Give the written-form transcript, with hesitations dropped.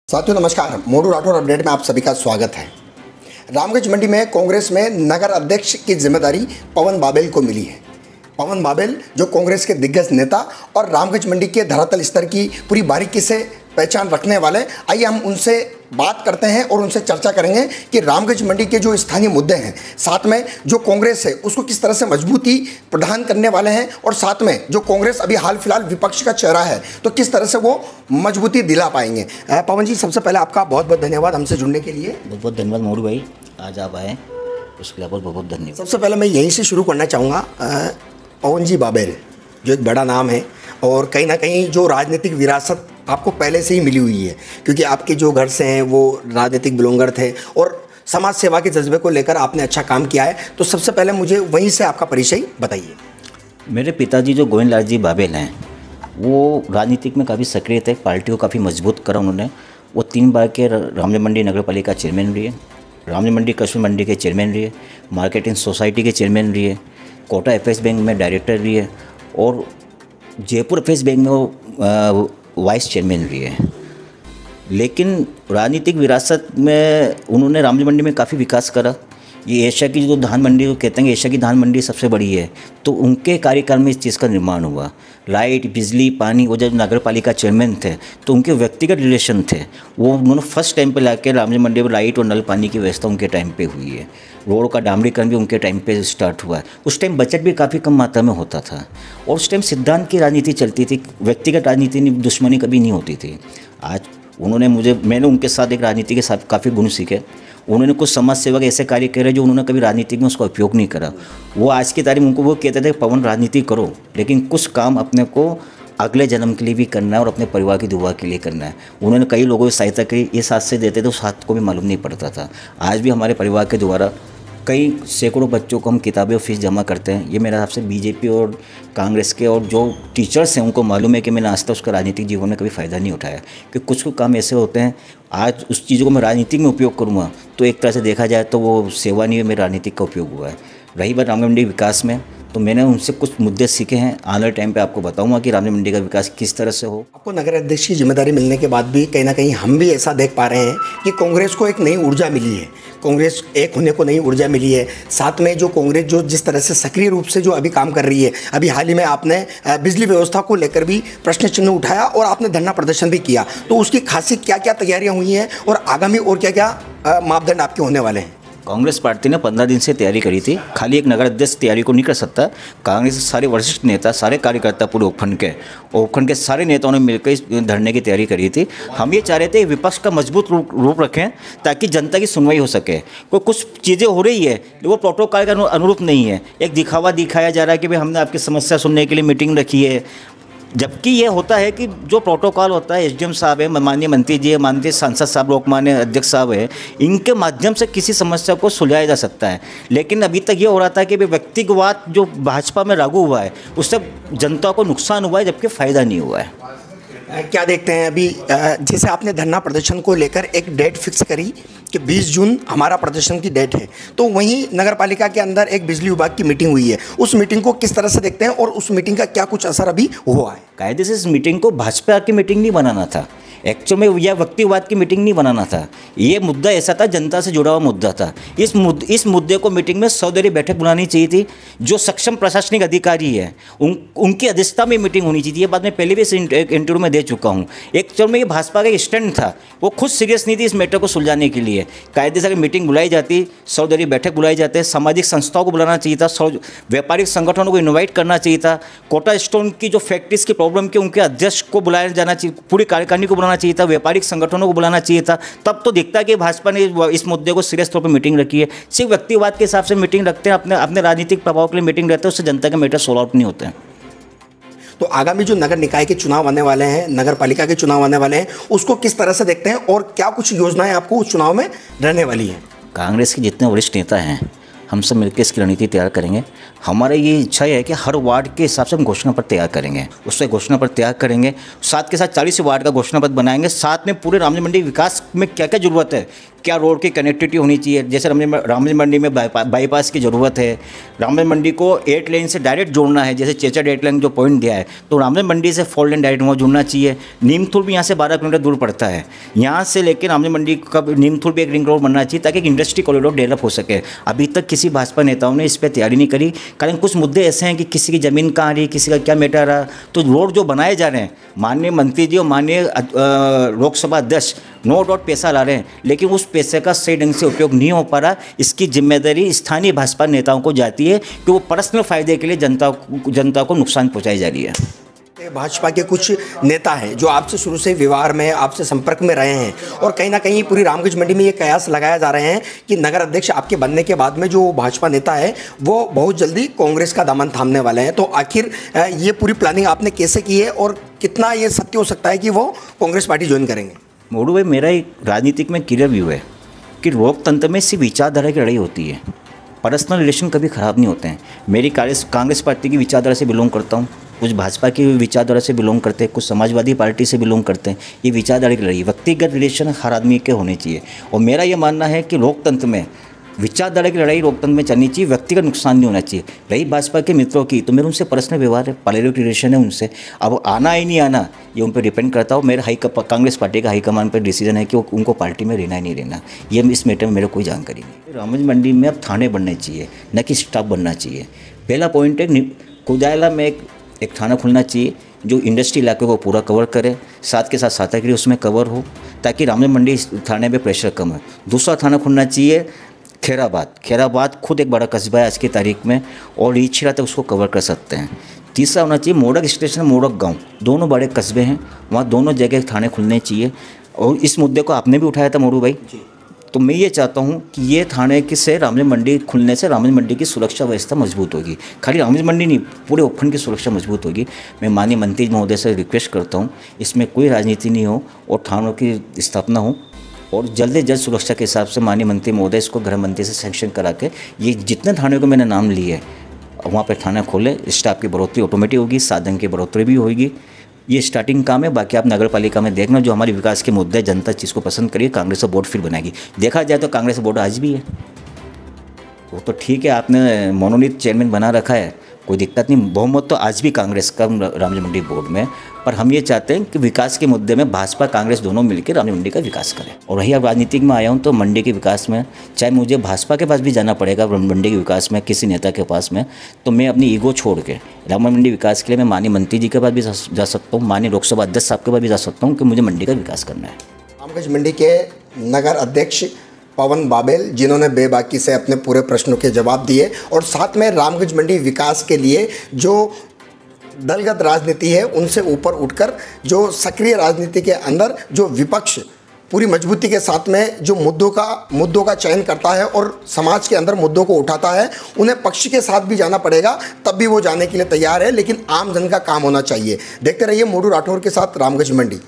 साथियों नमस्कार, मोडू राठौर अपडेट में आप सभी का स्वागत है। रामगंज मंडी में कांग्रेस में नगर अध्यक्ष की जिम्मेदारी पवन बाबेल को मिली है। पवन बाबेल जो कांग्रेस के दिग्गज नेता और रामगंज मंडी के धरातल स्तर की पूरी बारीकी से पहचान रखने वाले, आइए हम उनसे बात करते हैं और उनसे चर्चा करेंगे कि रामगंज मंडी के जो स्थानीय मुद्दे हैं, साथ में जो कांग्रेस है उसको किस तरह से मजबूती प्रदान करने वाले हैं, और साथ में जो कांग्रेस अभी हाल फिलहाल विपक्ष का चेहरा है तो किस तरह से वो मजबूती दिला पाएंगे। पवन जी, सबसे पहले आपका बहुत बहुत धन्यवाद हमसे जुड़ने के लिए। बहुत बहुत धन्यवाद मोरू भाई, आज आप आए उसके लिए बहुत बहुत धन्यवाद। सबसे पहले मैं यहीं से शुरू करना चाहूँगा। पवन जी बाबेल जो एक बड़ा नाम है और कहीं ना कहीं जो राजनीतिक विरासत आपको पहले से ही मिली हुई है, क्योंकि आपके जो घर से हैं वो राजनीतिक बुलंगर थे और समाज सेवा के जज्बे को लेकर आपने अच्छा काम किया है। तो सबसे पहले मुझे वहीं से आपका परिचय बताइए। मेरे पिताजी जो गोविंद लाल जी बाबेल हैं वो राजनीतिक में काफ़ी सक्रिय थे, पार्टी को काफ़ी मजबूत करा उन्होंने। वो 3 बार के रामगंज मंडी नगर पालिका चेयरमैन रहे, रामगंज मंडी कस्बा मंडी के चेयरमैन रहे, मार्केटिंग सोसाइटी के चेयरमैन रहे, कोटा एफएस बैंक में डायरेक्टर रहे और जयपुर एफएस बैंक में वो वाइस चेयरमैन भी है। लेकिन राजनीतिक विरासत में उन्होंने रामगंज मंडी में काफ़ी विकास करा। ये एशिया की जो धान मंडी को कहते हैं, एशिया की धान मंडी सबसे बड़ी है, तो उनके कार्यकाल में इस चीज़ का निर्माण हुआ। लाइट, बिजली, पानी, वो जब नगर पालिका चेयरमैन थे तो उनके व्यक्तिगत रिलेशन थे, वो उन्होंने फर्स्ट टाइम पे लाके रामगंज मंडी में लाइट और नल पानी की व्यवस्था उनके टाइम पे हुई है। रोड का डामरीकरण भी उनके टाइम पे स्टार्ट हुआ है। उस टाइम बजट भी काफ़ी कम मात्रा में होता था और उस टाइम सिद्धांत की राजनीति चलती थी, व्यक्तिगत राजनीति दुश्मनी कभी नहीं होती थी। आज मैंने उनके साथ एक राजनीति के साथ काफ़ी गुण सीखे। उन्होंने कुछ समाज सेवा के ऐसे कार्य करे जो उन्होंने कभी राजनीति में उसका उपयोग नहीं करा। वो आज की तारीख उनको वो कहते थे पवन राजनीति करो, लेकिन कुछ काम अपने को अगले जन्म के लिए भी करना है और अपने परिवार की दुआ के लिए करना है। उन्होंने कई लोगों की सहायता करी, इस हाथ से देते थे उस हाथ को भी मालूम नहीं पड़ता था। आज भी हमारे परिवार के द्वारा कई सैकड़ों बच्चों को हम किताबें और फीस जमा करते हैं। ये मेरे हिसाब से बीजेपी और कांग्रेस के और जो टीचर्स हैं उनको मालूम है कि मैंने आज तक उसका राजनीतिक जीवन में कभी फ़ायदा नहीं उठाया, कि कुछ काम ऐसे होते हैं आज उस चीज़ों को मैं राजनीतिक में उपयोग करूँगा तो एक तरह से देखा जाए तो वो सेवा नहीं है, मेरे राजनीतिक का उपयोग हुआ है। रही बात रामगंज मंडी विकास में, तो मैंने उनसे कुछ मुद्दे सीखे हैं। आने वाले टाइम पे आपको बताऊंगा कि रामगंज मंडी का विकास किस तरह से हो। आपको नगर अध्यक्ष की जिम्मेदारी मिलने के बाद भी कहीं ना कहीं हम भी ऐसा देख पा रहे हैं कि कांग्रेस को एक नई ऊर्जा मिली है, कांग्रेस एक होने को नई ऊर्जा मिली है। साथ में जो कांग्रेस जो जिस तरह से सक्रिय रूप से जो अभी काम कर रही है, अभी हाल ही में आपने बिजली व्यवस्था को लेकर भी प्रश्न चिन्ह उठाया और आपने धरना प्रदर्शन भी किया, तो उसकी खासी क्या क्या तैयारियाँ हुई हैं और आगामी और क्या क्या मापदंड आपके होने वाले हैं? कांग्रेस पार्टी ने 15 दिन से तैयारी करी थी। खाली एक नगर अध्यक्ष तैयारी को नहीं कर सकता। कांग्रेस के सारे वरिष्ठ नेता, सारे कार्यकर्ता, पूरे उपखंड के सारे नेताओं ने मिलकर इस धरने की तैयारी करी थी। हम ये चाह रहे थे विपक्ष का मजबूत रूप रखें ताकि जनता की सुनवाई हो सके। कुछ चीज़ें हो रही है वो प्रोटोकॉल के अनुरूप नहीं है। एक दिखावा दिखाया जा रहा है कि भाई हमने आपकी समस्या सुनने के लिए मीटिंग रखी है, जबकि ये होता है कि जो प्रोटोकॉल होता है, एसडीएम साहब है, माननीय मंत्री जी है, माननीय सांसद साहब, लोकमान्य अध्यक्ष साहब है, इनके माध्यम से किसी समस्या को सुलझाया जा सकता है। लेकिन अभी तक ये हो रहा था कि व्यक्तिगत जो भाजपा में लागू हुआ है उससे जनता को नुकसान हुआ है, जबकि फ़ायदा नहीं हुआ है। क्या देखते हैं अभी, जैसे आपने धरना प्रदर्शन को लेकर एक डेट फिक्स करी कि 20 जून हमारा प्रदर्शन की डेट है, तो वहीं नगर पालिका के अंदर एक बिजली विभाग की मीटिंग हुई है, उस मीटिंग को किस तरह से देखते हैं और उस मीटिंग का क्या कुछ असर अभी हुआ है? कायदे से इस मीटिंग को भाजपा की मीटिंग नहीं बनाना था, एक्चुअल में यह व्यक्तिवाद की मीटिंग नहीं बनाना था। ये मुद्दा ऐसा था, जनता से जुड़ा हुआ मुद्दा था। इस मुद्दे को मीटिंग में सौदेरी बैठक बुलानी चाहिए थी। जो सक्षम प्रशासनिक अधिकारी है उनकी अध्यक्षता में मीटिंग होनी चाहिए थी। ये बात मैं पहले भी इस इंटरव्यू में दे चुका हूँ। एक्चुअल में ये भाजपा का स्टैंड था, वो खुद सीरियस नहीं थी इस मैटर को सुलझाने के लिए। कायदे से अगर मीटिंग बुलाई जाती, सौदेरी बैठक बुलाई जाती, सामाजिक संस्थाओं को बुलाना चाहिए था, व्यापारिक संगठनों को इन्वाइट करना चाहिए था, कोटा स्टोन की जो फैक्ट्रीज की प्रॉब्लम के उनके अध्यक्ष को बुलाया जाना चाहिए, पूरी कार्यकारिणी को बुलाना चाहिए था, व्यापारिक संगठनों को बुलाना चाहिए था। तब तो दिखता है कि भाजपा ने इस मुद्दे को सीरियस तौर पर मीटिंग रखी है। सिर्फ व्यक्तिवाद के हिसाब से मीटिंग रखते हैं, अपने राजनीतिक प्रभाव के लिए मीटिंग रहते हैं, उससे जनता के मैटर सोल्व आउट नहीं होते हैं। तो आगामी जो नगर निकाय के चुनाव आने वाले हैं, नगर पालिका के चुनाव आने वाले हैं, उसको किस तरह से देखते हैं और क्या कुछ योजनाएं आपको उस चुनाव में रहने वाली हैं? कांग्रेस के जितने वरिष्ठ नेता हैं हम सब मिलकर इसकी रणनीति तैयार करेंगे। हमारा ये इच्छा है कि हर वार्ड के हिसाब से हम घोषणा पत्र तैयार करेंगे, उससे घोषणा पत्र तैयार करेंगे, साथ के साथ 40 वार्ड का घोषणा पत्र बनाएंगे। साथ में पूरे रामजन्म मंडी विकास में क्या क्या ज़रूरत है, क्या रोड की कनेक्टिविटी होनी चाहिए, जैसे रामजन्म मंडी में बाईपास की ज़रूरत है, रामजन्म मंडी को 8 लेन से डायरेक्ट जोड़ना है, जैसे चेचर 8 लेन जो पॉइंट दिया है, तो रामजन्म मंडी से 4 लेन डायरेक्ट वहाँ जुड़ना चाहिए। नीमथुल भी यहाँ से 12 किलोमीटर दूर पड़ता है, यहाँ से लेकर रामजन्म मंडी का नीमथुल भी एक रिंग रोड बनना चाहिए ताकि एक इंडस्ट्री कॉरिडोर डेवलप हो सके। अभी तक किसी भाजपा नेताओं ने इस पर तैयारी नहीं करी, कारण कुछ मुद्दे ऐसे हैं कि किसी की ज़मीन कहाँ आ रही है, किसी का क्या मैटर रहा, तो रोड जो बनाए जा रहे हैं, माननीय मंत्री जी और माननीय लोकसभा अध्यक्ष नो डाउट पैसा ला रहे हैं, लेकिन उस पैसे का सही ढंग से उपयोग नहीं हो पा रहा। इसकी जिम्मेदारी स्थानीय भाजपा नेताओं को जाती है कि वो पर्सनल फायदे के लिए जनता को नुकसान पहुंचाई जा रही है। भाजपा के कुछ नेता हैं जो आपसे शुरू से व्यवहार में, आपसे संपर्क में रहे हैं और कहीं ना कहीं पूरी रामगंज मंडी में ये कयास लगाया जा रहे हैं कि नगर अध्यक्ष आपके बनने के बाद में जो भाजपा नेता है वो बहुत जल्दी कांग्रेस का दामन थामने वाले हैं। तो आखिर ये पूरी प्लानिंग आपने कैसे की है और कितना ये सत्य हो सकता है कि वो कांग्रेस पार्टी ज्वाइन करेंगे? मोड़ू भाई, मेरा एक राजनीतिक में क्लियर व्यू है कि लोकतंत्र में सिर्फ विचारधारा की लड़ाई होती है, पर्सनल रिलेशन कभी ख़राब नहीं होते हैं। मेरी कांग्रेस पार्टी की विचारधारा से बिलोंग करता हूँ, कुछ भाजपा की विचारधारा से बिलोंग करते हैं, कुछ समाजवादी पार्टी से बिलोंग करते हैं। ये विचारधारा की लड़ाई, व्यक्तिगत रिलेशन हर आदमी के होने चाहिए। और मेरा ये मानना है कि लोकतंत्र में विचारधारा की लड़ाई लोकतंत्र में चलनी चाहिए, व्यक्तिगत नुकसान नहीं होना चाहिए। रही भाजपा के मित्रों की, तो मेरे उनसे पर्सनल व्यवहार है, पारिवारिक रिलेशन है उनसे। अब आना ही नहीं आना ये उन पर डिपेंड करता हो। मेरे कांग्रेस पार्टी का हाईकमान पर डिसीजन है कि उनको पार्टी में रहना ही नहीं रहना। ये इस मैटर में मेरे कोई जानकारी नहीं। रामगंज मंडी में अब थाने बनने चाहिए, न कि स्टाफ बनना चाहिए। पहला पॉइंट है, कुदायला में एक थाना खुलना चाहिए जो इंडस्ट्री इलाके को पूरा कवर करे, साथ के साथ सातागिरी उसमें कवर हो, ताकि रामजन्म मंडी थाने में प्रेशर कम है। दूसरा थाना खुलना चाहिए खैराबाद खुद एक बड़ा कस्बा है आज की तारीख में, और रीछड़ा तक उसको कवर कर सकते हैं। तीसरा होना चाहिए मोड़क स्टेशन, मोड़क गांव, दोनों बड़े कस्बे हैं, वहाँ दोनों जगह थाने खुलने चाहिए। और इस मुद्दे को आपने भी उठाया था मोड़ू भाई, तो मैं ये चाहता हूँ कि ये थाने से रामजन्म मंडी खुलने से रामजन्म मंडी की सुरक्षा व्यवस्था मजबूत होगी। खाली रामजन्म मंडी नहीं, पूरे उपखंड की सुरक्षा मजबूत होगी। मैं माननीय मंत्री महोदय से रिक्वेस्ट करता हूँ इसमें कोई राजनीति नहीं हो और थानों की स्थापना हो, और जल्द से जल्द सुरक्षा के हिसाब से माननीय मंत्री महोदय इसको गृह मंत्री से सैंक्शन करा के ये जितने थाने को मैंने नाम लिए है वहाँ पर थाना खोले। स्टाफ की बढ़ोतरी ऑटोमेटिक होगी, साधन की बढ़ोतरी भी होगी। ये स्टार्टिंग काम है। बाकी आप नगर पालिका में देखना, जो हमारे विकास के मुद्दे जनता चीज़ को पसंद करिए, कांग्रेस का बोर्ड फिर बनाएगी। देखा जाए तो कांग्रेस का बोर्ड आज भी है, वो तो ठीक है, आपने मनोनीत चेयरमैन बना रखा है, कोई दिक्कत नहीं। बहुमत तो आज भी कांग्रेस का रामजन्म मंडी बोर्ड में। पर हम ये चाहते हैं कि विकास के मुद्दे में भाजपा कांग्रेस दोनों मिलकर रामजन्म मंडी का विकास करें। और रही अब राजनीतिक में आया हूँ तो मंडी के विकास में, चाहे मुझे भाजपा के पास भी जाना पड़ेगा मंडी के विकास में, किसी नेता के पास में, तो मैं अपनी ईगो छोड़ के रामजन्म मंडी विकास के लिए मैं माननीय मंत्री जी के पास भी जा सकता हूँ, माननीय लोकसभा अध्यक्ष साहब के पास भी जा सकता हूँ कि मुझे मंडी का विकास करना है। रामगंज मंडी के नगर अध्यक्ष पवन बाबेल, जिन्होंने बेबाकी से अपने पूरे प्रश्नों के जवाब दिए और साथ में रामगंज मंडी विकास के लिए जो दलगत राजनीति है उनसे ऊपर उठकर जो सक्रिय राजनीति के अंदर जो विपक्ष पूरी मजबूती के साथ में जो मुद्दों का चयन करता है और समाज के अंदर मुद्दों को उठाता है, उन्हें पक्ष के साथ भी जाना पड़ेगा, तब भी वो जाने के लिए तैयार है, लेकिन आम जन का काम होना चाहिए। देखते रहिए मोड़ू राठौर के साथ रामगंज मंडी।